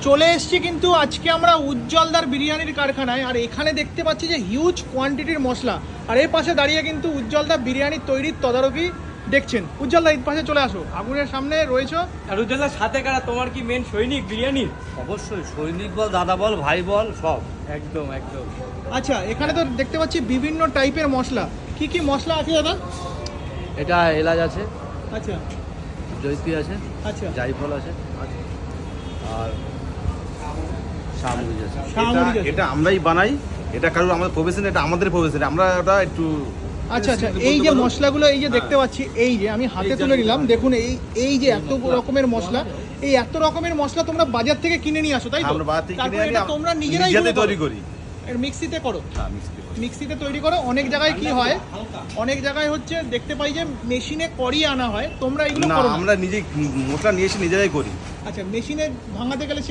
চলে এসেছি কিন্তু আজকে আমরা উজ্জ্বলদার বিরিয়ানির কারখানায়। আর এখানে দেখতে পাচ্ছি যে হিউজ কোয়ান্টিটির মশলা। আর এর পাশে দাঁড়িয়ে কিন্তু উজ্জ্বলদা বিরিয়ানি তৈরির তদারকি দেখছেন। উজ্জ্বলদা এই পাশে চলে আসো, আগুনের সামনে রয়েছো। আর উজ্জ্বলদার সাথে কারা, তোমার কি মেন সৈনিক বিরিয়ানির? অবশ্যই সৈনিক বল, দাদা বল, ভাই বল, সব। একদম একদম। আচ্ছা, এখানে তো দেখতে পাচ্ছি বিভিন্ন টাইপের মশলা। কি কি মশলা আছে দাদা? এটা এলাচ আছে, আচ্ছা জৈত্রী আছে, আচ্ছা, জায়ফল আছে, আর শাহমরিচ আছে। শাহমরিচ আছে। এটা আমরাই বানাই, এটা কারোর আমাদের প্রফেশন, এটা আমাদের প্রফেশন, আমরা ওটা একটু আচ্ছা আচ্ছা, এই যে মশলাগুলো এই যে দেখতে পাচ্ছি, এই যে আমি হাতে তুলে নিলাম, দেখুন এই যে এত রকমের মশলা, এই এত রকমের মশলা তোমরা বাজার থেকে কিনে নিয়ে আসো, তাই তো? আমরা বাজার থেকে কিনে তারপরে আনি, এটা তোমরা নিজেরাই নিজেদের গুঁড়ো তৈরি করো? করি। এর মিক্সিতে করো? হ্যাঁ, মিক্সিতে করি। মিক্সিতে তৈরি করো। অনেক জায়গায় কি হয়, অনেক জায়গায় হচ্ছে দেখতে পাই যে মেশিনে করিয়ে আনা হয়, তোমরা এগুলো না, করো না? আমরা নিজে মশলা নিয়ে এসে নিজেরাই করি। আচ্ছা, মেশিনে ভাঙাতে গেলে